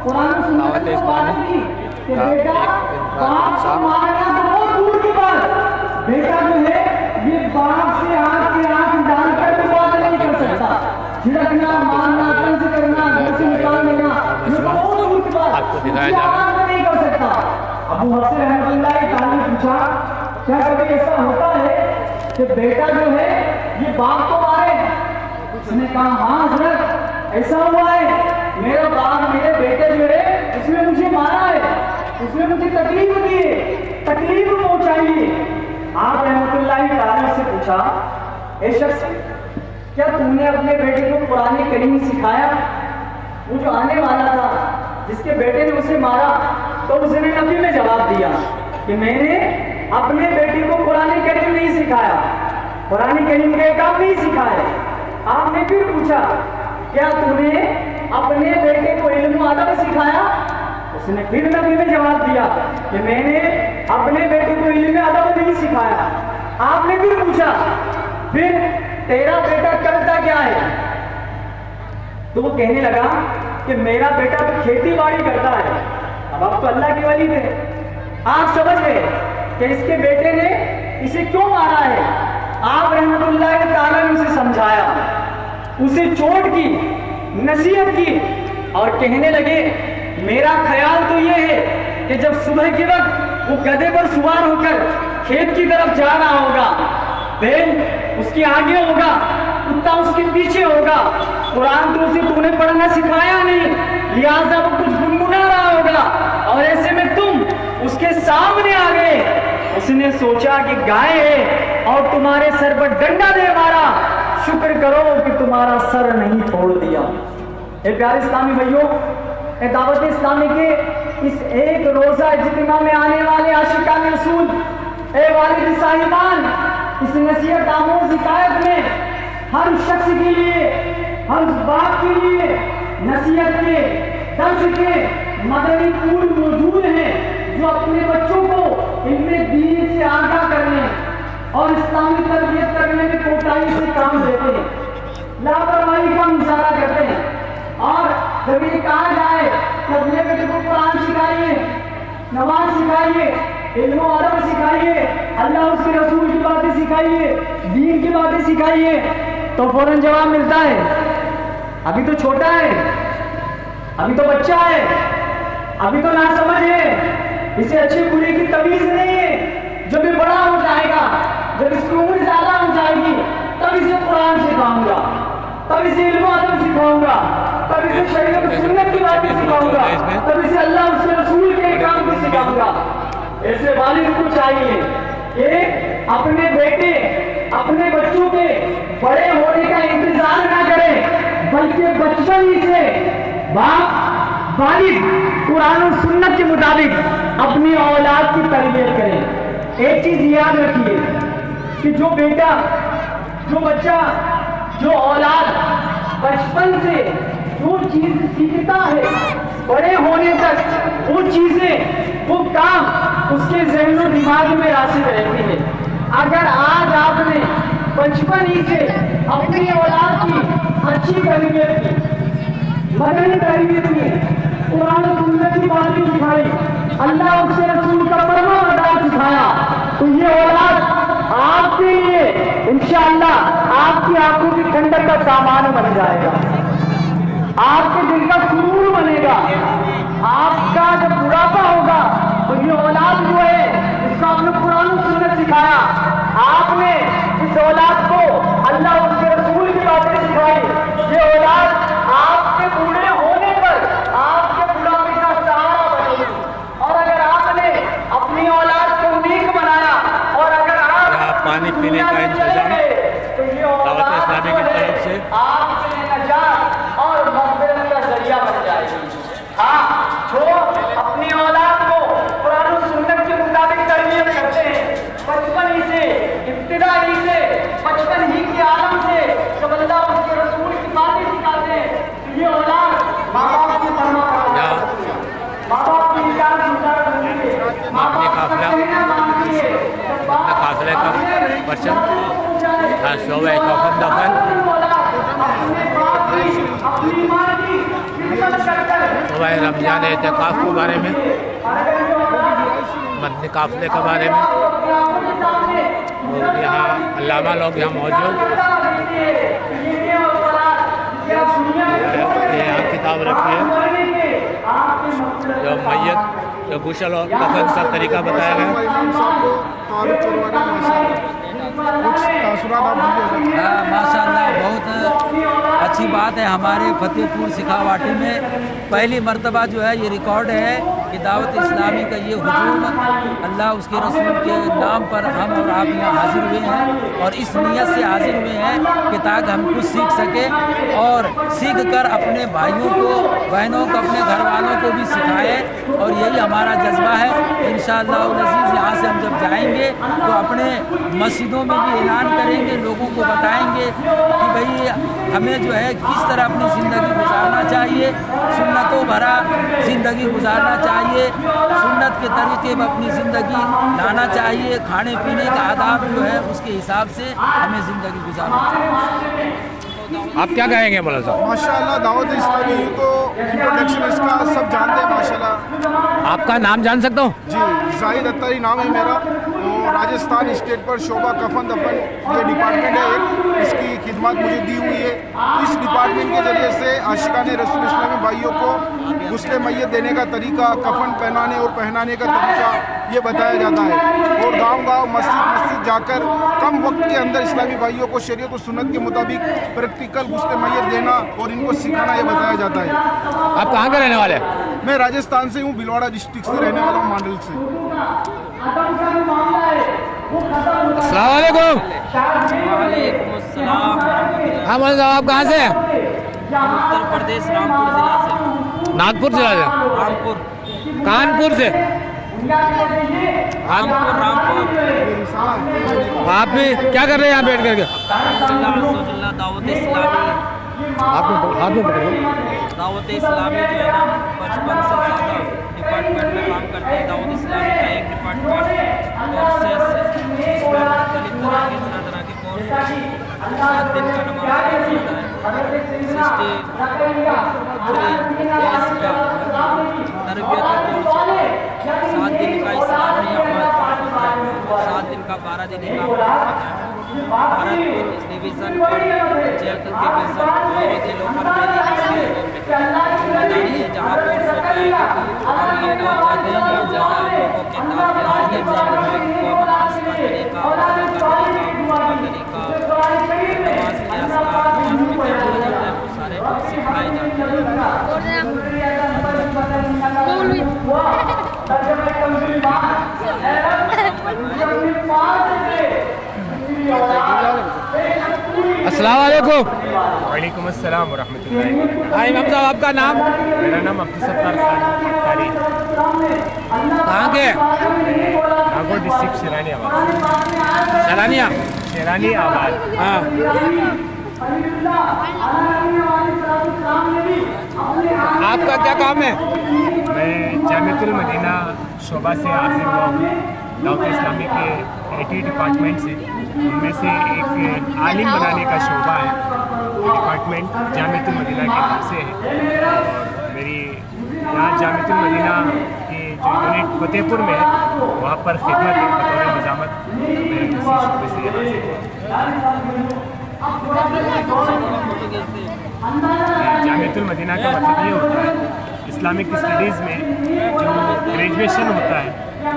दावत इस्लामी का एक बेटा जो है ये बाप से आंख के आंख डालकर भी बात नहीं कर सकता, छिड़कना मारना तंज करना घर से निकाल देना ये बहुत दूर की बात, आपको दिखाया जा रहा है। नहीं कर सकता। अबू हफ्स रहमतुल्लाह ताला ने पूछा क्या कभी ऐसा होता है कि बेटा जो है ये बाप को मारे? उसने कहा हाँ हजरत ऐसा हुआ है, मेरा बाप मेरे बेटे जो है उसने मुझे मारा है, उसने मुझे तकलीफ दी है, तकलीफ पहुंचाई है। आप रहमतुल्लाह ताला से पूछा ए शख्स क्या तुमने अपने बेटे को कुरान करीम सिखाया? वो जो आने वाला था जिसके बेटे ने उसे मारा तो उसने नबी में जवाब दिया कि मैंने अपने बेटे को कुरान करीम नहीं सिखाया, कुरान करीम के काम नहीं सिखाए। आपने फिर पूछा क्या तूने अपने बेटे को इल्म अदब सिखाया? उसने फिर नबी में जवाब दिया कि मैंने अपने बेटे को इल्म अदब नहीं सिखाया। आपने फिर पूछा फिर तेरा बेटा करता क्या है? तो वो कहने लगा कि मेरा बेटा तो खेती बाड़ी करता है। अब आप तो अल्लाह के वली थे, आप समझ गए कि इसके बेटे ने इसे क्यों मारा है। आप रहमतुल्लाह ताला ने उसे समझाया, उसे चोट की, नसीहत की और कहने लगे मेरा ख्याल तो ये है कि जब सुबह के वक्त वो गधे पर सवार होकर खेत की तरफ जा रहा होगा, बैल उसके आगे होगा, कुत्ता उसके पीछे होगा, कुरान तो उसे तूने पढ़ना सिखाया नहीं, लिहाजा वो कुछ गुनगुना रहा होगा और ऐसे में तुम उसके सामने आ गए। उसने सोचा कि गाय है और तुम्हारे सर पर डंडा दे मारा, शुक्र करो कि तुम्हारा सर नहीं तोड़ दिया। ए प्यारे इस्लामी भाइयों, दावत इस्लामी के इस एक रोजा इज्तिमा में आने वाले आशिकान रसूल, ए वालिद साहिबान, इस नसीहत आमोज हिकायत में हर शख्स के लिए, हर बाप के लिए नसीहत के दर्ज के मदनी पूल मौजूद हैं जो अपने बच्चों को इनमें दीन से आगाह करने और इस्लामी तरबियत करने में कोताही से काम लेते हैं, लापरवाही का मुजाहरा करते हैं। और जब ये कहा जाए कि अपने बेटे को कुरान सिखाइए, नमाज सिखाइए, इल्म और अदब सिखाइए, अल्लाह उसके रसूल की बातें सिखाइए, दीन की बातें सिखाइए, तो फौरन जवाब मिलता है अभी तो छोटा है, अभी तो बच्चा है, अभी तो नासमझ है, इसे अच्छे बुरे की तमीज नहीं है, जब ये बड़ा हो जाएगा, जब इसकी उम्र ज्यादा हो जाएगी तब इसे कुरान सिखाऊंगा, तब इसे इल्म अदब सिखाऊंगा, तब इसे शरीयत सुन्नत की बातें सिखाऊंगा, तब इसे अल्लाह उसके रसूल के काम को सिखाऊंगा। ऐसे वालिद को चाहिए कि अपने बेटे, अपने बच्चों के बड़े होने का इंतजार ना करें, बल्कि बचपन ही से बाप वालिद कुरान और सुन्नत के मुताबिक अपनी औलाद की तरबियत करें। एक चीज याद रखिए कि जो बेटा, जो बच्चा, जो औलाद बचपन से जो चीज सीखता है, बड़े होने तक वो चीजें, वो काम उसके ज़हन और दिमाग में रासिख रहते हैं। अगर आज आपने बचपन ही से अपनी औलाद की अच्छी तरबियत की, मदनी तरबियत की, कुरान और सुन्नत की बातें सिखाई, अल्लाह उसके रसूल का फरमा बरदार सिखाया, तो ये औलाद आपके लिए इंशाअल्लाह आपकी आंखों की ठंडक का सामान बन जाएगा, आपके दिल का सुरूर बनेगा। आपका जब बुढ़ापा होगा तो ये औलाद जो है इसका आपने कुरान और सुन्नत सिखाया, आपने इस औलाद को अल्लाह उसके रसूल की बातें सिखाई, ये औलाद आपके बूढ़े होने पर आपके बुढ़ापे का सहारा बनेगी। और अगर आपने अपनी औलाद को नेक बनाया और अगर आप पानी पीने का इंतजाम तो ये दावत इस्लामी की तरफ से आपके लिए नजात और मग़फ़िरत का जरिया बन जाएगी। हाँ, जो अपनी औलाद को कुरान और सुन्नत के मुताबिक तरबियत करते हैं, बचपन ही से, इब्तिदा ही से, बचपन ही के आलम से जब अल्लाह उसके रसूल की बातें सिखाते हैं, तो ये औलाद माँ बाप की फरमा करता है, माँ बाप की इजाज़त गुज़ार होती है, माँ बाप का कहना मानती है, काफिले का परचम शोबे कफन दफन अपने बाप की, अपनी माँ की खिदमत करकर शोबा रमज़ान एहतिकाफ के बारे में, मदनी काफ़िले के बारे में। और यहाँ अल्लामा लोग यहाँ मौजूद, यहाँ किताब रखी है जो मैयत जो गुसल और कफन का तरीका बताया गया। हाँ, माशाअल्लाह, बहुत अच्छी बात है। हमारे फतेहपुर सिखावाटी में पहली मर्तबा जो है ये रिकॉर्ड है कि दावत इस्लामी का ये हुजूम अल्लाह उसके रसूल के नाम पर हम और आप यहाँ हाजिर हुए हैं, और इस नीयत से हाजिर हुए हैं कि ताकि हम कुछ सीख सकें और सीख कर अपने भाइयों को, बहनों को, अपने घर वालों को भी सिखाएं। और यही हमारा जज्बा है। इंशाअल्लाह अज़ीज़ यहाँ से हम जब जाएंगे तो अपने मस्जिदों में भी ऐलान करेंगे, लोगों को बताएंगे कि भाई हमें जो है किस तरह अपनी ज़िंदगी गुजारना चाहिए, सुन्नतों भरा ज़िंदगी गुजारना चाहिए, सुन्नत के तरीके में अपनी ज़िंदगी लाना चाहिए, खाने पीने का आदाब जो है उसके हिसाब से हमें ज़िंदगी गुजारना चाहिए। आप क्या कहेंगे मौलाना साहब? माशाअल्लाह, दावत इस्लामी तो इंट्रोडक्शन इसका सब जानते हैं माशाअल्लाह। आपका नाम जान सकता हूँ? जी, जाहिद अत्तारी नाम है मेरा, और राजस्थान स्टेट पर शोबा कफन दफन ये डिपार्टमेंट है एक, इसकी खिदमत मुझे दी हुई है। इस डिपार्टमेंट के ज़रिए से आशिकाने रसूल इस्लामी भाइयों को गुस्ल मैयत देने का तरीका, कफन पहनाने और पहनाने का तरीका ये बताया जाता है। और गांव-गांव, मस्जिद जाकर कम वक्त के अंदर इस्लामी भाइयों को शरीयत और सुन्नत के मुताबिक प्रैक्टिकल गुस्ल मैयत देना और इनको सिखाना ये बताया जाता है। आप कहाँ के रहने वाले हैं? मैं राजस्थान से हूँ, भिलवाड़ा डिस्ट्रिक्ट से रहने वाला हूँ, मांडल से। अस्सलाम वालेकुम। वालेकुम अस्सलाम। हाँ मौलाना साहब, आप कहाँ से हैं? उत्तर प्रदेश, रामपुर जिला से। नागपुर जिला से? रामपुर, कानपुर से? रामपुर। आप भी क्या कर रहे हैं यहाँ बैठ करके? अल्हम्दुलिल्लाह, दावत इस्लामी, हाथ में पकड़ो। दावत इस्लामी जो है ना 55 से ज़्यादा डिपार्टमेंट में काम करते हैं। दावत इस्लामी का एक डिपार्टमेंट कोर्सेस जिसमें मुख्तलिफ तरह के कोर्स, 7 दिन का नमाज होता है, 63 डेज का तरबियती कोर्स, 7 दिन का इस्लामी अमल, 7 दिन का 12 दिन का भारतपुर डिवीज़न और जेल डिवीज़न और जिलों पर मेरी जिम्मेदारी है। जहाँ कोर्स होता है हम लोग जाते हैं, बहुत ज़्यादा लोगों के नमाज का तरीका, नमाज के असकार, नमाज में क्या किया जाता है, वो सारे सिखाए जाते हैं। अस्सलाम वालेकुम। वालेकुम अस्सलाम वरहमतुल्लाहि। हाँ इमाम साहब, आपका नाम? मेरा नाम अब्दुल सत्तार खान कारी, कहाँ के? नागौर डिस्ट्रिक्ट शेरानी आबाद। सरानिया? शेरानी आबाद। हाँ। आपका क्या काम है? मैं जामिअतुल मदीना शोबा से हाजिर हुआ हूँ, दावत इस्लामी के 80 डिपार्टमेंट से। उनमें से एक आलिम बनाने का शोबा है, डिपार्टमेंट जामिअतुल मदीना के नाम से है। और मेरी यहाँ जामिअतुल मदीना की जो यूनिट फतेहपुर में है वहाँ पर खिदमत है बतौर निज़ामत। मैं इसी शोबे से यहाँ से जामिअतुल मदीना का मतलब ये होता है, इस्लामिक स्टडीज़ में जो ग्रेजुएशन होता है तो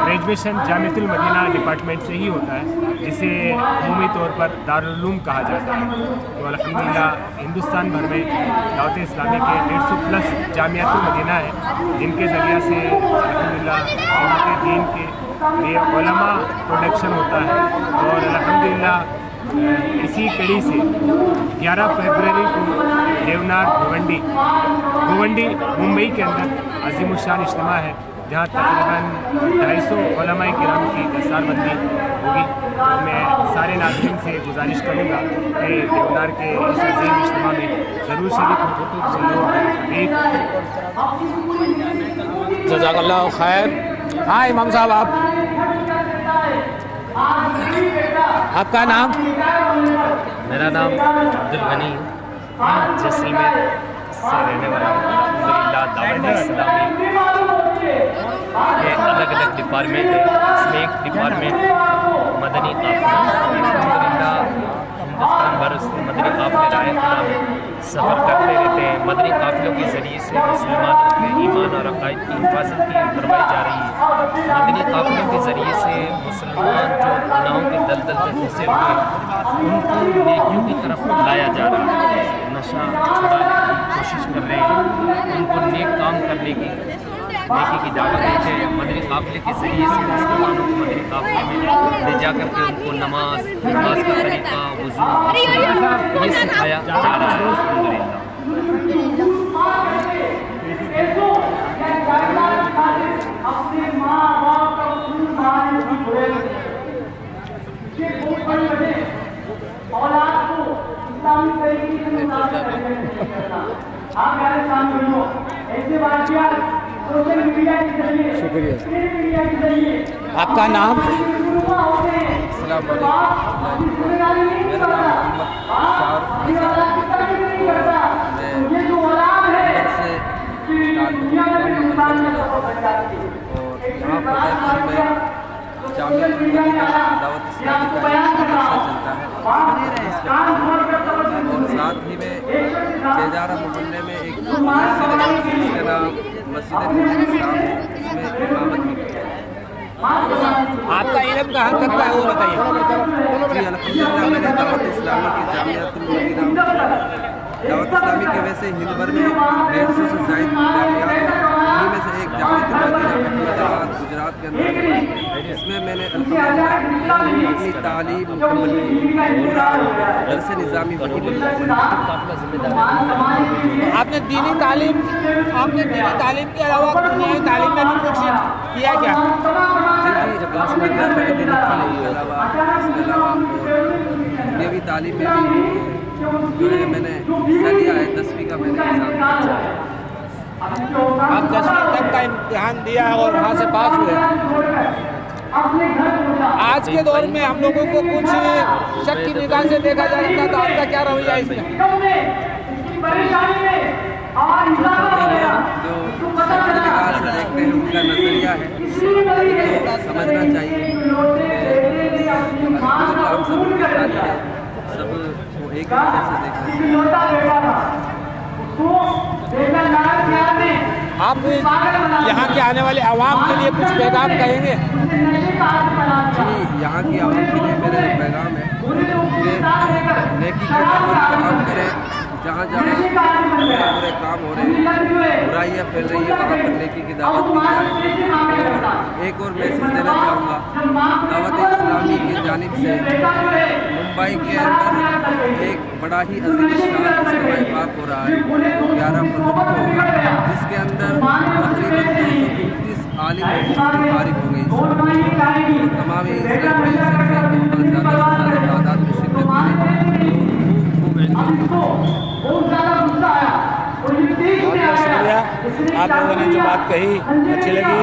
ग्रेजुएशन जामिअतुल मदीना डिपार्टमेंट से ही होता है, जिसे अमूमी तौर पर दारुल उलूम कहा जाता है। तो अल्हम्दुलिल्लाह हिंदुस्तान भर में दावत इस्लामी के 150 प्लस जामिअतुल मदीना है, जिनके ज़रिए से अल्हम्दुलिल्लाह उनके दीन के लिए उलमा प्रोडक्शन होता है। और अल्हम्दुलिल्लाह इसी कड़ी से 11 फरवरी को देवनार गोवंडी मुंबई के अंदर अज़ीमुशान इज्तिमा है, जहाँ तकरीबन 250 उलमाए किराम की दस्तारबंदी होगी। तो मैं सारे नाज़रीन से गुजारिश करूँगा कि देवनार के इस अज़ीम इज्तिमा में ज़रूर शरीक हो। जज़ाकल्लाह खैर। हाँ इमाम साहब, आपका नाम? मेरा नाम अब्दुल गनी है, जैसलमेर से रहने वाला हूँ। अल्हम्दुलिल्लाह दावत इस्लामी के अलग अलग डिपार्टमेंट है। इसमें एक डिपार्टमेंट मदनी काफिला, अल्हम्दुलिल्लाह हिंदुस्तान भर से मदनी काफिले राह खुदा में सफ़र करते रहते हैं। मदनी काफिलों के ज़रिए से मुसलमानों के ईमान और अक़ाइद की हिफाजत करवाई जा रही है। मदनी काफिलों के ज़रिए से मुसलमान जो गुनाहों के दलदल में फंसे हुए उनको नेकियों की तरफ लाया जा रहा है। नशा छुड़ाने की कोशिश कर रहे हैं, उनको नेक काम करने की नेकी की दावत देते हैं। मदनी काफिले के ज़रिए से मुसलमानों को मदनी काफिले में ले जा कर के उनको नमाज का तरीका, वज़ू, ये सिखाया जा रहा है। अल्हम्दुलिल्लाह। आपका नाम? अस्सलाम वालेकुम। मेरा नाम मोहम्मद जामिया मदीना दावत इस्लामी का चलता है और साथ ही में शेजारा मोहल्ले में एक मस्जिद है जिसका नाम मस्जिद इस्लाम है, इसमें इमामत भी करते हैं। आपका इल्म कहाँ तक का है वो बताइए। जी अल्हम्दुलिल्लाह मैंने दावत इस्लामी की जामियातुल मदीना दावत इस्लामी के वैसे हिंद भर में 150 से ज़ायद जामियात हैं। इन्हीं में से एक जामियातुल मदीना अहमदाबाद गुजरात के अंदर है, जिसमें मैंने अल्हम्दुलिल्लाह अपनी तालीम मुकम्मल की। पूरा दरस निज़ामी वही मुकम्मल। आपने दीनी तालीम के अलावा दुनियावी तालीम में भी कुछ किया क्या? जी क्लास में मैंने दिन के अलावा इसके अलावा दुनियावी तालीम में भी जो है मैंने हिस्सा लिया है। 10वीं का मैंने एग्ज़ाम दिया है। आप 10वीं तक का इम्तिहान दिया और वहाँ से पास हुए। आज के दौर में हम लोगों को कुछ शक की निगाह से देखा जा सकता है, तो आपका क्या रवैया है इसमें? जो शक की निगाह से देखते हैं उनका नज़रिया है, तो समझना चाहिए कि अल्हम्दुलिल्लाह हम सब हिंदुस्तानी हैं, सब को एक नज़र से देखना चाहिए। आप यहाँ के आने वाले आवाम के लिए कुछ पैगाम कहेंगे? जी यहाँ की आवाम के लिए मेरा पैगाम है कि नेकी के काम करें। जहाँ जहाँ बुरे काम हो रहे हैं, बुराइयाँ फैल रही है, वहाँ पर नेकी की दावत दी जाए। और एक और मैसेज देना चाहूँगा, दावत इस्लामी की जानिब से मुंबई के अंदर एक बड़ा ही अज़ीम शान इज्तिमा पाक हो रहा है 11 फरवरी को, जिसके अंदर तकरीबन 229 आलिम मुफ्ती फारिग हो गई। तमाम इस्लामी ज़्यादा से ज़्यादा तादाद में शिरकत करें। बहुत शुक्रिया, आप लोगों ने जो बात कही अच्छी लगी।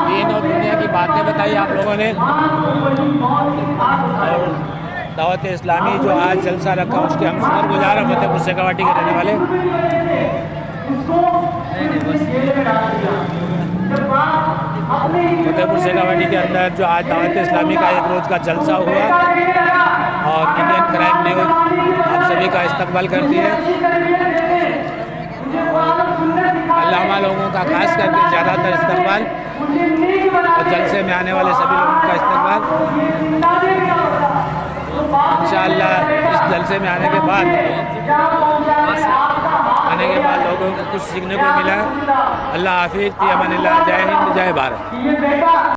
दीन और दुनिया की बातें बताई आप लोगों ने। और दावत इस्लामी जो आज जलसा रखा उसके हम शुक्रगुजार हैं, फतेहपुर शेखावाटी के रहने वाले। फतेहपुर शेखावाटी के अंदर जो आज दावत इस्लामी का एक रोज़ का जलसा हुआ और इंडियन क्राइम न्यूज़ आप सभी का इस्तकबाल करती है। अल्लामा लोगों का खास करके ज़्यादातर इस्तकबाल और जलसे में आने वाले सभी लोगों का इस्तकबाल। इंशाअल्लाह इस जलसे में आने के बाद लोगों को कुछ सीखने को मिला। अल्लाह हाफिज़, फ़ी अमानिल्लाह। जय हिंद, जय भारत।